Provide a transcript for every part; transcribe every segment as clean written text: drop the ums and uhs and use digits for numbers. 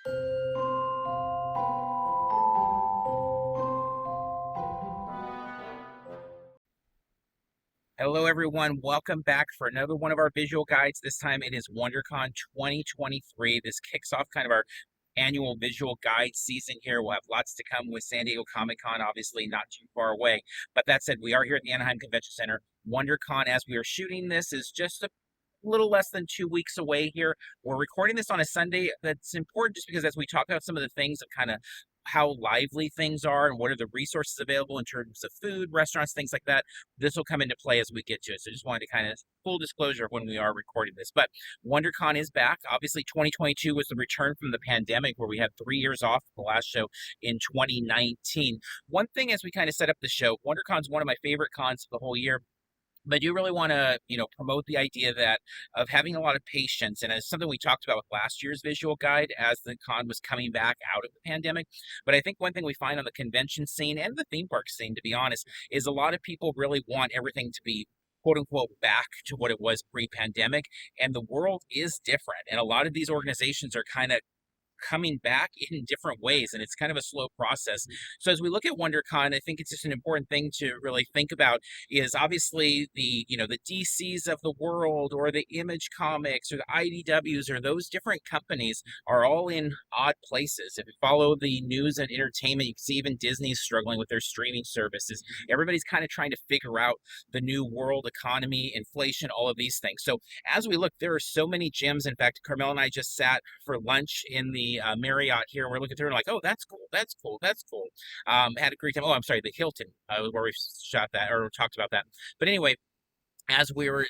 Hello, everyone. Welcome back for another one of our visual guides. This time it is WonderCon 2023. This kicks off kind of our annual visual guide season here. We'll have lots to come with San Diego Comic-Con, obviously not too far away. But that said, we are here at the Anaheim Convention Center. WonderCon, as we are shooting this, is just a little less than 2 weeks away here. We're recording this on a Sunday. That's important just because as we talk about some of the things of kind of how lively things are and what are the resources available in terms of food, restaurants, things like that, this will come into play as we get to it. So just wanted to kind of full disclosure of when we are recording this. But WonderCon is back. Obviously, 2022 was the return from the pandemic where we had 3 years off the last show in 2019. One thing as we kind of set up the show, WonderCon is one of my favorite cons of the whole year. But I do really want to, promote the idea that of having a lot of patience, and it's something we talked about with last year's visual guide as the con was coming back out of the pandemic. But I think one thing we find on the convention scene and the theme park scene, to be honest, is a lot of people really want everything to be quote unquote back to what it was pre-pandemic, and the world is different, and a lot of these organizations are kind of coming back in different ways, and it's kind of a slow process. So as we look at WonderCon, I think it's just an important thing to really think about is obviously the DCs of the world or the Image Comics or the IDWs or those different companies are all in odd places. If you follow the news and entertainment, you can see even Disney's struggling with their streaming services. Everybody's kind of trying to figure out the new world economy, inflation, all of these things. So as we look, there are so many gyms. In fact, Carmel and I just sat for lunch in the Marriott here, and we're looking through and like, oh, that's cool, that's cool, that's cool. Had a great time. Oh, I'm sorry, the Hilton, where we shot that or talked about that. But anyway, as we were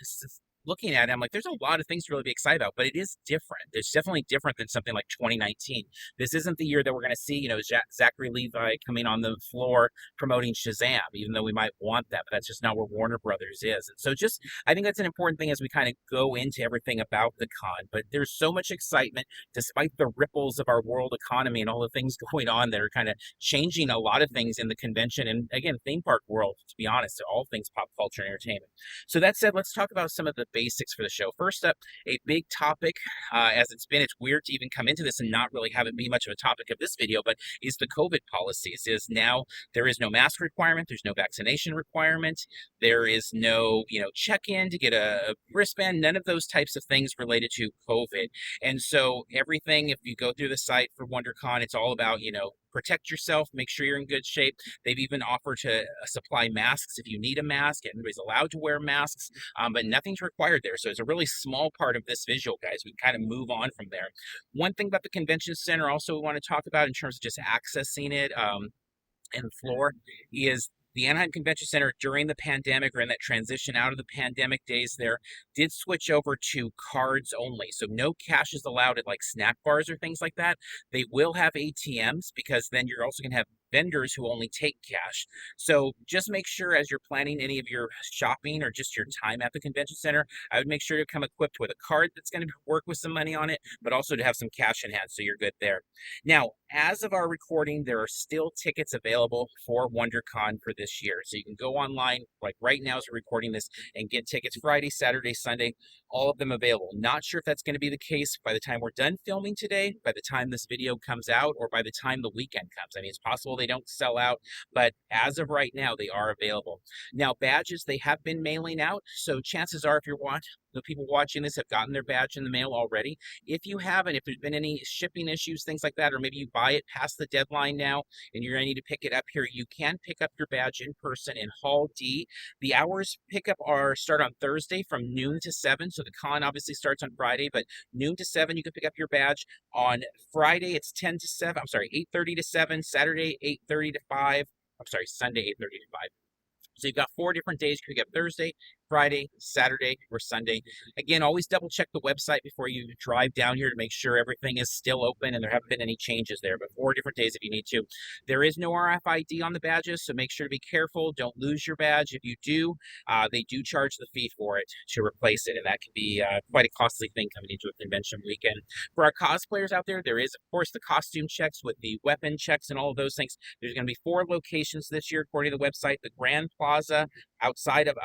looking at it, I'm like, there's a lot of things to really be excited about, but it is different. It's definitely different than something like 2019. This isn't the year that we're going to see, Zachary Levi coming on the floor promoting Shazam, even though we might want that, but that's just not where Warner Brothers is. And so I think that's an important thing as we kind of go into everything about the con, but there's so much excitement despite the ripples of our world economy and all the things going on that are kind of changing a lot of things in the convention and again, theme park world, to be honest, all things pop culture and entertainment. So that said, let's talk about some of the basics for the show. First up, a big topic, it's weird to even come into this and not really have it be much of a topic of this video, but is the COVID policies. Is now there is no mask requirement, there's no vaccination requirement, there is no, check-in to get a wristband, none of those types of things related to COVID. And so everything, if you go through the site for WonderCon, it's all about, protect yourself, make sure you're in good shape. They've even offered to supply masks if you need a mask. Everybody's allowed to wear masks, but nothing's required there. So it's a really small part of this visual, guys. We can kind of move on from there. One thing about the convention center also we want to talk about in terms of just accessing it and the floor is the Anaheim Convention Center during the pandemic or in that transition out of the pandemic days there did switch over to cards only. So no cash is allowed at like snack bars or things like that. They will have ATMs because then you're also going to have vendors who only take cash. So just make sure as you're planning any of your shopping or just your time at the convention center, I would make sure to come equipped with a card that's going to work with some money on it, but also to have some cash in hand so you're good there. Now, as of our recording, there are still tickets available for WonderCon for this year. So you can go online, like right now as we're recording this, and get tickets Friday, Saturday, Sunday, all of them available. Not sure if that's going to be the case by the time we're done filming today, by the time this video comes out, or by the time the weekend comes. I mean, it's possible they don't sell out, but as of right now, they are available. Now, badges, they have been mailing out. So chances are, if you're the people watching this have gotten their badge in the mail already. If you haven't, if there's been any shipping issues, things like that, or maybe you buy it past the deadline now and you're going to need to pick it up here, you can pick up your badge in person in Hall D. The hours pickup start on Thursday from noon to 7. So the con obviously starts on Friday, but noon to 7, you can pick up your badge. On Friday, it's 10 to 7. I'm sorry, 8:30 to 7. Saturday, 8:30 to 5. I'm sorry, Sunday, 8:30 to 5. So you've got 4 different days. You can get Thursday, Friday, Saturday, or Sunday. Again, always double check the website before you drive down here to make sure everything is still open and there haven't been any changes there, but 4 different days if you need to. There is no RFID on the badges, so make sure to be careful. Don't lose your badge. If you do, they do charge the fee for it to replace it, and that can be quite a costly thing coming into a convention weekend. For our cosplayers out there, there is, of course, the costume checks with the weapon checks and all of those things. There's going to be 4 locations this year, according to the website. The Grand Plaza outside of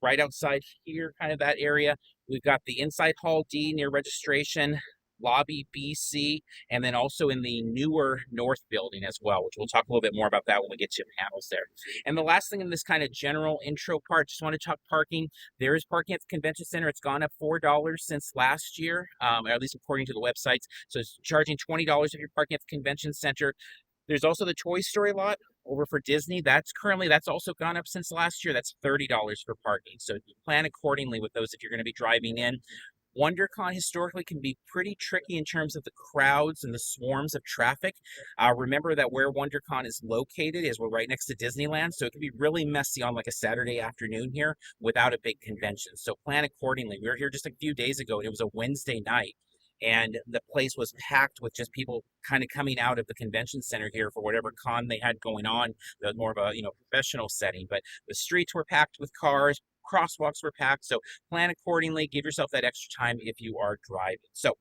right outside here, kind of that area. We've got the inside Hall D near registration, Lobby BC, and then also in the newer North building as well, which we'll talk a little bit more about that when we get to panels there. And the last thing in this kind of general intro part, just want to talk parking. There is parking at the convention center. It's gone up $4 since last year, or at least according to the websites. So it's charging $20 if you're parking at the convention center. There's also the Toy Story lot over for Disney. That's also gone up since last year. That's $30 for parking. So plan accordingly with those if you're going to be driving in. WonderCon historically can be pretty tricky in terms of the crowds and the swarms of traffic. Remember that where WonderCon is located is we're right next to Disneyland, so it can be really messy on like a Saturday afternoon here without a big convention. So plan accordingly. We were here just a few days ago, and it was a Wednesday night, and the place was packed with just people kind of coming out of the convention center here for whatever con they had going on. That was more of a professional setting, but the streets were packed with cars. Crosswalks were packed, so plan accordingly. Give yourself that extra time if you are driving. So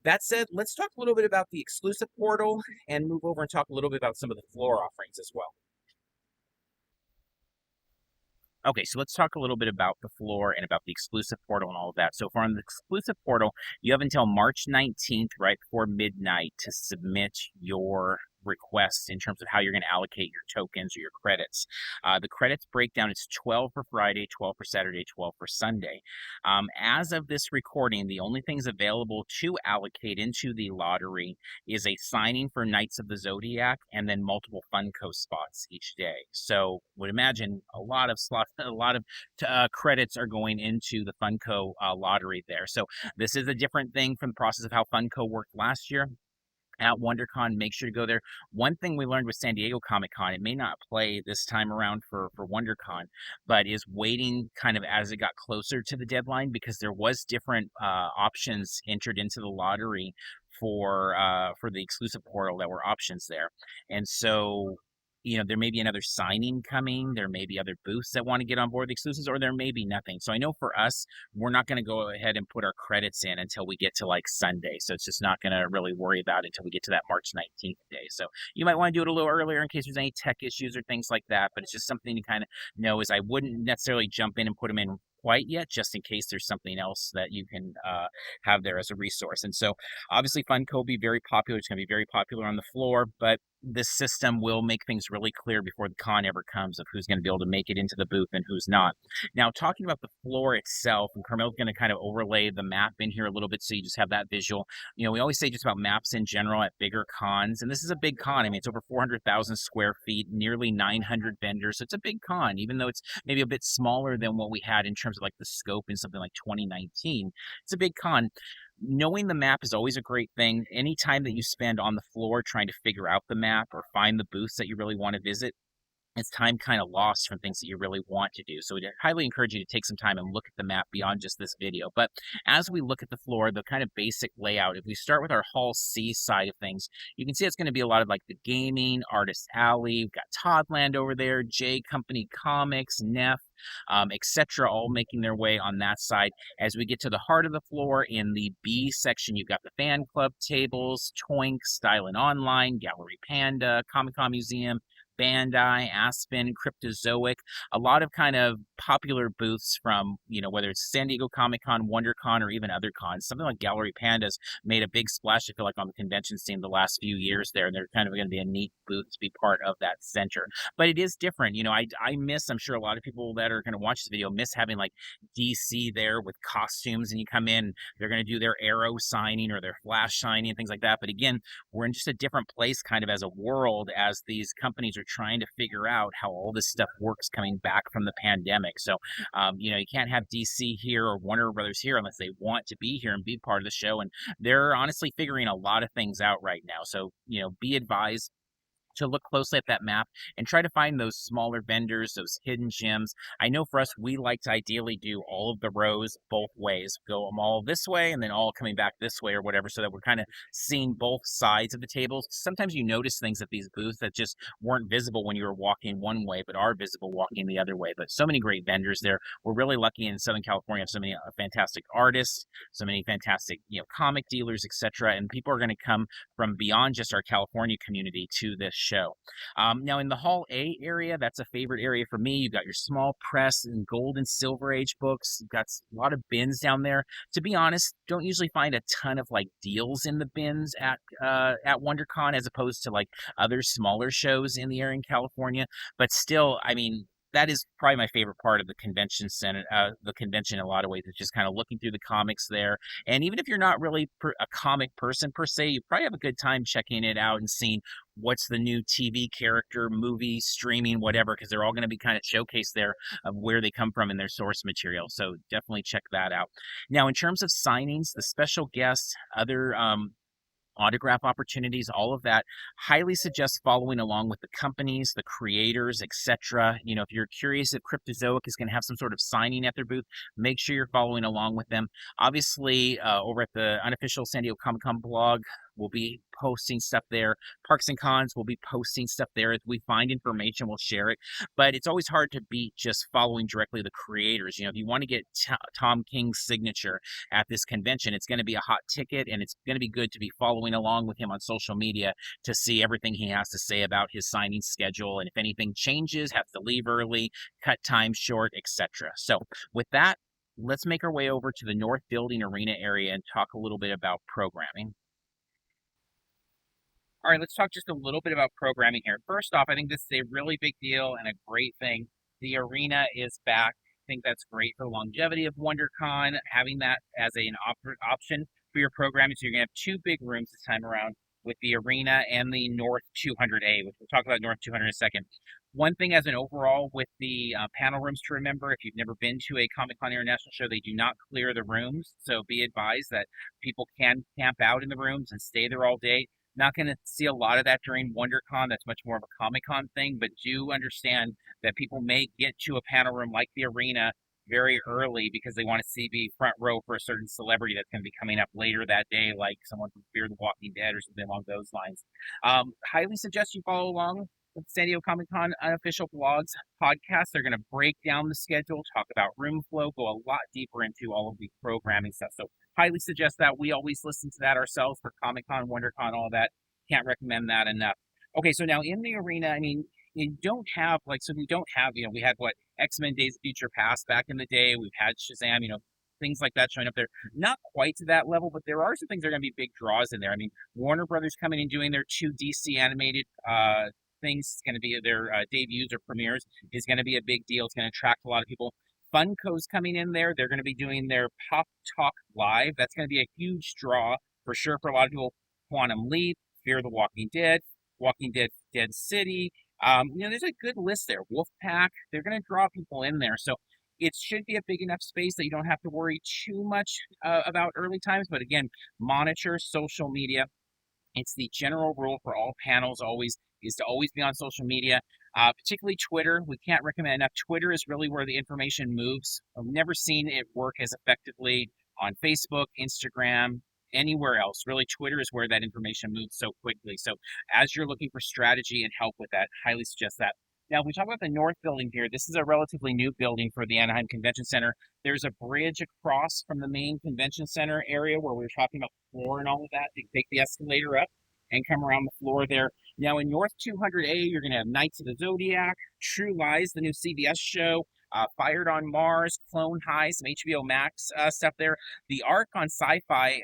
that said, let's talk a little bit about the exclusive portal and move over and talk a little bit about some of the floor offerings as well. Okay, so let's talk a little bit about the floor and about the exclusive portal and all of that. So for on the exclusive portal, you have until March 19th, right before midnight, to submit your requests in terms of how you're going to allocate your tokens or your credits. The credits breakdown is 12 for Friday, 12 for Saturday, 12 for Sunday. As of this recording, the only things available to allocate into the lottery is a signing for Knights of the Zodiac and then multiple Funko spots each day. So would imagine a lot of slots, a lot of credits are going into the Funko lottery there. So this is a different thing from the process of how Funko worked last year at WonderCon. Make sure to go there. One thing we learned with San Diego Comic-Con, it may not play this time around for WonderCon, but is waiting kind of as it got closer to the deadline, because there was different options entered into the lottery for the exclusive portal that were options there. And so there may be another signing coming. There may be other booths that want to get on board the exclusives, or there may be nothing. So I know for us, we're not going to go ahead and put our credits in until we get to like Sunday. So it's just not going to really worry about it until we get to that March 19th day. So you might want to do it a little earlier in case there's any tech issues or things like that. But it's just something to kind of know, is I wouldn't necessarily jump in and put them in quite yet, just in case there's something else that you can have there as a resource. And so obviously Funko will be very popular. It's going to be very popular on the floor, but this system will make things really clear before the con ever comes of who's going to be able to make it into the booth and who's not. Now, talking about the floor itself, and Carmel's going to kind of overlay the map in here a little bit so you just have that visual. We always say just about maps in general at bigger cons, and this is a big con. I mean, it's over 400,000 square feet, nearly 900 vendors, so it's a big con, even though it's maybe a bit smaller than what we had in terms of like the scope in something like 2019. It's a big con. Knowing the map is always a great thing. Any time that you spend on the floor trying to figure out the map or find the booths that you really want to visit, it's time kind of lost from things that you really want to do. So we'd highly encourage you to take some time and look at the map beyond just this video. But as we look at the floor, the kind of basic layout, if we start with our Hall C side of things, you can see it's going to be a lot of like the gaming, Artist Alley. We've got Toddland over there, J Company Comics, Neff, etc., all making their way on that side. As we get to the heart of the floor, in the B section, you've got the fan club tables, Toink, Style and Online, Gallery Panda, Comic-Con Museum, Bandai, Aspen, Cryptozoic, a lot of kind of popular booths from, whether it's San Diego Comic-Con, WonderCon, or even other cons. Something like Gallery Panda's made a big splash, I feel like, on the convention scene the last few years there, and they're kind of going to be a neat booth to be part of that center. But it is different. I miss, I'm sure a lot of people that are going to watch this video miss having like DC there with costumes, and you come in, they're going to do their Arrow signing or their Flash signing and things like that. But again, we're in just a different place kind of as a world, as these companies are trying to figure out how all this stuff works coming back from the pandemic. So, you can't have DC here or Warner Brothers here unless they want to be here and be part of the show. And they're honestly figuring a lot of things out right now. So, be advised to look closely at that map and try to find those smaller vendors, those hidden gems. I know for us, we like to ideally do all of the rows both ways, go them all this way and then all coming back this way or whatever, so that we're kind of seeing both sides of the tables. Sometimes you notice things at these booths that just weren't visible when you were walking one way, but are visible walking the other way. But so many great vendors there. We're really lucky in Southern California, have so many fantastic artists, so many fantastic, comic dealers, etc. And people are going to come from beyond just our California community to this show. Now, in the Hall A area, that's a favorite area for me. You've got your small press and gold and silver age books. You've got a lot of bins down there. To be honest, don't usually find a ton of like deals in the bins at WonderCon as opposed to like other smaller shows in the area in California. But still, I mean, that is probably my favorite part of the convention center, the convention in a lot of ways. It's just kind of looking through the comics there. And even if you're not really a comic person per se, you probably have a good time checking it out and seeing what's the new TV character, movie, streaming, whatever, because they're all going to be kind of showcased there of where they come from in their source material. So definitely check that out. Now, in terms of signings, the special guests, other autograph opportunities, all of that, highly suggest following along with the companies, the creators, etc. You know, if you're curious if Cryptozoic is going to have some sort of signing at their booth, make sure you're following along with them. Obviously, over at the unofficial San Diego Comic-Con blog, we'll be posting stuff there. Parks and Cons will be posting stuff there. If we find information, we'll share it. But it's always hard to beat just following directly the creators. You know, if you want to get Tom King's signature at this convention, it's going to be a hot ticket, and it's going to be good to be following along with him on social media to see everything he has to say about his signing schedule, and if anything changes, have to leave early, cut time short, etc. So with that, let's make our way over to the North Building Arena area and talk a little bit about programming. All right, let's talk just a little bit about programming here. First off, I think this is a really big deal and a great thing. The arena is back. I think that's great for the longevity of WonderCon, having that as an option for your programming. So you're going to have two big rooms this time around with the arena and the North 200A, which we'll talk about North 200 in a second. One thing as an overall with the panel rooms to remember, if you've never been to a Comic-Con International show, they do not clear the rooms. So be advised that people can camp out in the rooms and stay there all day. Not going to see a lot of that during WonderCon. That's much more of a Comic-Con thing, but do understand that people may get to a panel room like the arena very early because they want to see be front row for a certain celebrity that's going to be coming up later that day, like someone from Fear the Walking Dead or something along those lines. Highly suggest you follow along with San Diego Comic-Con unofficial blogs, podcasts. They're going to break down the schedule, talk about room flow, go a lot deeper into all of the programming stuff. So highly suggest that. We always listen to that ourselves for Comic-Con, WonderCon, all that. Can't recommend that enough. Okay, so now in the arena, I mean, you don't have, like, so we don't have, you know, we had what, X-Men Days of Future Past back in the day. We've had Shazam, you know, things like that showing up there. Not quite to that level, but there are some things that are going to be big draws in there. I mean, Warner Brothers coming and doing their two DC animated things. It's going to be their debuts or premieres is going to be a big deal. It's going to attract a lot of people. Funko's coming in there. They're going to be doing their Pop Talk Live. That's going to be a huge draw for sure for a lot of people. Quantum Leap, Fear the Walking Dead, Walking Dead, Dead City. You know, there's a good list there. Wolfpack. They're going to draw people in there. So it should be a big enough space that you don't have to worry too much about early times. But again, monitor social media. It's the general rule for all panels always is to always be on social media, particularly Twitter. We can't recommend enough. Twitter is really where the information moves. I've never seen it work as effectively on Facebook, Instagram, anywhere else. Really, Twitter is where that information moves so quickly. So as you're looking for strategy and help with that, highly suggest that. Now, if we talk about the North Building here, this is a relatively new building for the Anaheim Convention Center. There's a bridge across from the main convention center area where we were talking about the floor and all of that. You can take the escalator up and come around the floor there. Now, in North 200A, you're going to have Knights of the Zodiac, True Lies, the new CBS show, Fired on Mars, Clone High, some HBO Max stuff there. The Arc on Sci-Fi,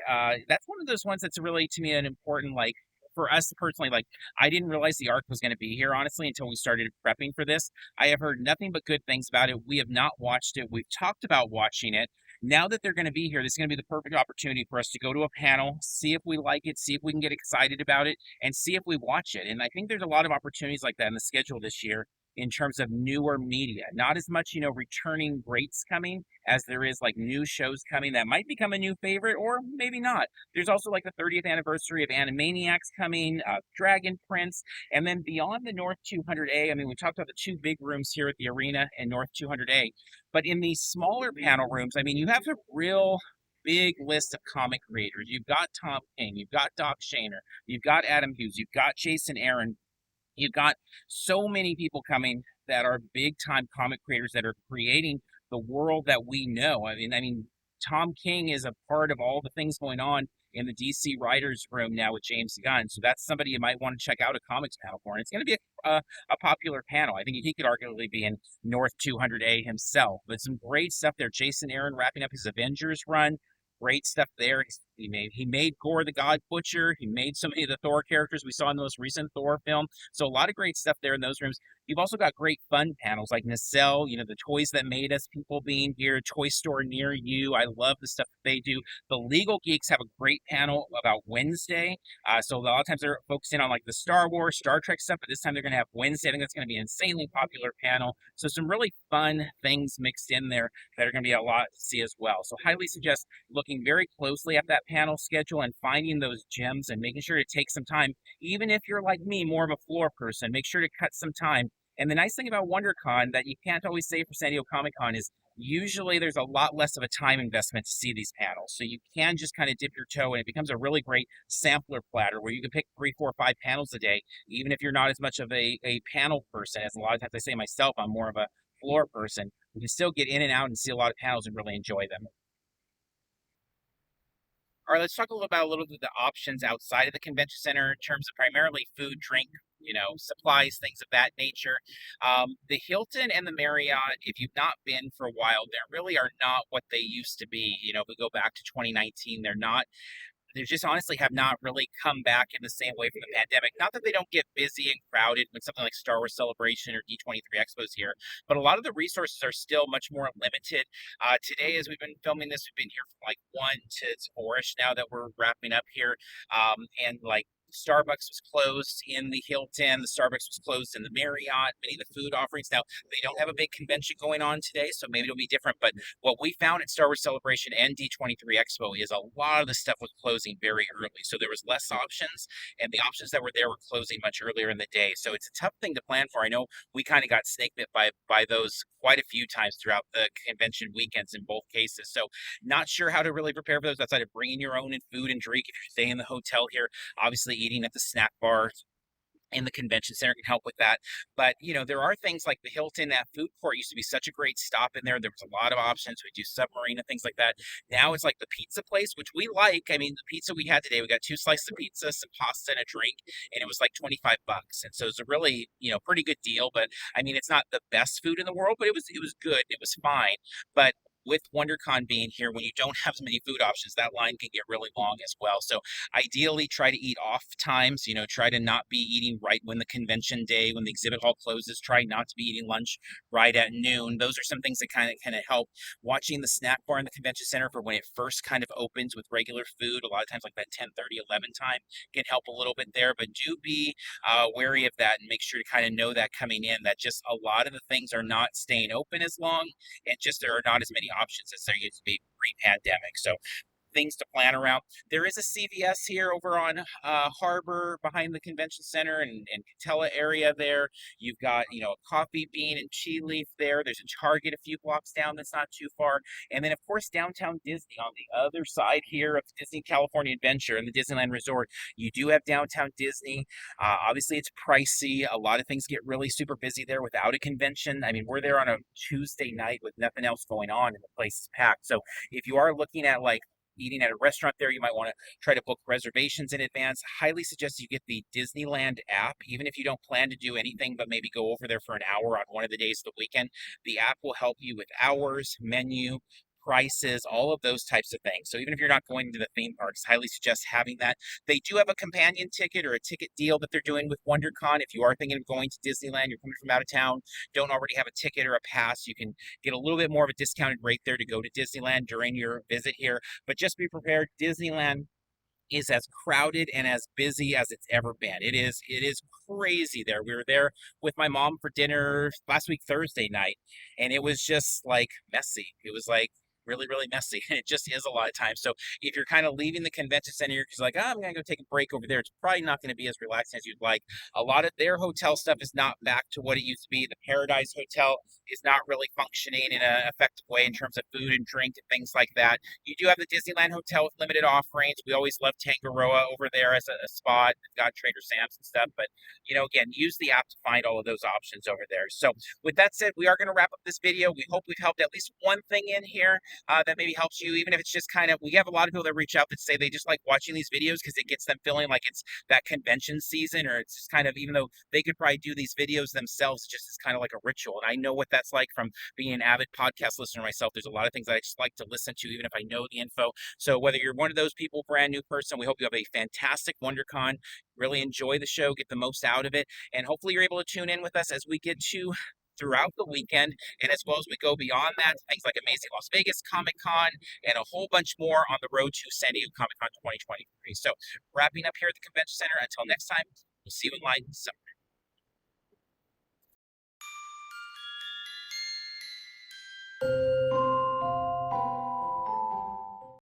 that's one of those ones that's really, to me, an important, like, for us personally, like, I didn't realize the Arc was going to be here, honestly, until we started prepping for this. I have heard nothing but good things about it. We have not watched it. We've talked about watching it. Now that they're going to be here, this is going to be the perfect opportunity for us to go to a panel, see if we like it, see if we can get excited about it, and see if we watch it. And I think there's a lot of opportunities like that in the schedule this year in terms of newer media. Not as much, you know, returning greats coming as there is like new shows coming that might become a new favorite or maybe not. There's also like the 30th anniversary of Animaniacs coming, Dragon Prince, and then beyond the North 200A, I mean, we talked about the two big rooms here at the arena and North 200A, but in these smaller panel rooms, I mean, you have a real big list of comic creators. You've got Tom King, you've got Doc Shaner, you've got Adam Hughes, you've got Jason Aaron, you've got so many people coming that are big time comic creators that are creating the world that we know. I mean, Tom King is a part of all the things going on in the DC writers room now with James Gunn. So that's somebody you might want to check out a comics panel for. And it's going to be a popular panel. I think he could arguably be in North 200A himself. But some great stuff there. Jason Aaron wrapping up his Avengers run. Great stuff there. He made Gore the God Butcher. He made so many of the Thor characters we saw in the most recent Thor film. So a lot of great stuff there in those rooms. You've also got great fun panels like Nacelle, the toys that made us, people being here, Toy Store near you. I love the stuff that they do. The Legal Geeks have a great panel about Wednesday. So a lot of times they're focusing on like the Star Wars, Star Trek stuff, but this time they're going to have Wednesday. I think that's going to be an insanely popular panel. So some really fun things mixed in there that are going to be a lot to see as well. So highly suggest looking very closely at that panel schedule and finding those gems and making sure to take some time. Even if you're like me, more of a floor person, make sure to cut some time. And the nice thing about WonderCon that you can't always say for San Diego Comic Con is usually there's a lot less of a time investment to see these panels. So you can just kind of dip your toe and it becomes a really great sampler platter where you can pick 3, 4, 5 panels a day, even if you're not as much of a panel person. As a lot of times I say myself, I'm more of a floor person. You can still get in and out and see a lot of panels and really enjoy them. All right, let's talk a little bit of the options outside of the convention center in terms of primarily food, drink, supplies, things of that nature. The Hilton and the Marriott, if you've not been for a while, they really are not what they used to be. If we go back to 2019, they're not. They just honestly have not really come back in the same way from the pandemic. Not that they don't get busy and crowded when something like Star Wars Celebration or D23 Expo is here, but a lot of the resources are still much more limited. Today, as we've been filming this, we've been here from like 1 to 4ish now that we're wrapping up here. And like Starbucks was closed in the Hilton. The Starbucks was closed in the Marriott. Many of the food offerings now, they don't have a big convention going on today, so maybe it'll be different. But what we found at Star Wars Celebration and D23 Expo is a lot of the stuff was closing very early. So there was less options, and the options that were there were closing much earlier in the day. So it's a tough thing to plan for. I know we kind of got snake bit by those quite a few times throughout the convention weekends in both cases. So not sure how to really prepare for those outside of bringing your own food and drink if you're staying in the hotel here. Obviously, eating at the snack bar in the convention center can help with that. But, there are things like the Hilton, that food court used to be such a great stop in there. There was a lot of options. We do submarine and things like that. Now it's like the pizza place, which we like. I mean, the pizza we had today, we got 2 slices of pizza, some pasta, and a drink, and it was like $25. And so it's a really, pretty good deal. But I mean, it's not the best food in the world, but it was good. It was fine. But with WonderCon being here, when you don't have as many food options, that line can get really long as well. So ideally, try to eat off times. Try to not be eating right when the convention day, when the exhibit hall closes. Try not to be eating lunch right at noon. Those are some things that kind of help. Watching the snack bar in the convention center for when it first kind of opens with regular food, a lot of times like that 10:30, 11 time can help a little bit there. But do be wary of that and make sure to kind of know that coming in, that just a lot of the things are not staying open as long, and just there are not as many options as there used to be pre-pandemic. So things to plan around. There is a CVS here over on Harbor behind the convention center and Catella area there. You've got, a Coffee Bean and Tea Leaf there. There's a Target a few blocks down that's not too far. And then, of course, downtown Disney on the other side here of Disney California Adventure and the Disneyland Resort. You do have downtown Disney. Obviously, it's pricey. A lot of things get really super busy there without a convention. I mean, we're there on a Tuesday night with nothing else going on and the place is packed. So if you are looking at like eating at a restaurant there, you might want to try to book reservations in advance. Highly suggest you get the Disneyland app, even if you don't plan to do anything but maybe go over there for an hour on one of the days of the weekend. The app will help you with hours, menu, prices, all of those types of things. So even if you're not going to the theme parks, highly suggest having that. They do have a companion ticket or a ticket deal that they're doing with WonderCon. If you are thinking of going to Disneyland, you're coming from out of town, don't already have a ticket or a pass, you can get a little bit more of a discounted rate there to go to Disneyland during your visit here. But just be prepared, Disneyland is as crowded and as busy as it's ever been. It is crazy there. We were there with my mom for dinner last week Thursday night, and it was just like messy. It was like really, really messy. And it just is a lot of times. So if you're kind of leaving the convention center, you're just like, I'm going to go take a break over there. It's probably not going to be as relaxing as you'd like. A lot of their hotel stuff is not back to what it used to be. The Paradise Hotel is not really functioning in an effective way in terms of food and drink and things like that. You do have the Disneyland Hotel with limited offerings. We always love Tangaroa over there as a spot. They've got Trader Sam's and stuff. But, again, use the app to find all of those options over there. So with that said, we are going to wrap up this video. We hope we've helped at least one thing in here. that maybe helps you, even if it's just kind of, we have a lot of people that reach out that say they just like watching these videos because it gets them feeling like it's that convention season, or it's just kind of, even though they could probably do these videos themselves, just as kind of like a ritual. And I know what that's like from being an avid podcast listener myself. There's a lot of things that I just like to listen to, even if I know the info. So whether you're one of those people, brand new person, we hope you have a fantastic WonderCon. Really enjoy the show, get the most out of it, and hopefully you're able to tune in with us as we get to throughout the weekend, and as well as we go beyond that, things like Amazing Las Vegas Comic Con and a whole bunch more on the road to San Diego Comic Con 2023. So wrapping up here at the Convention Center. Until next time, we'll see you in line.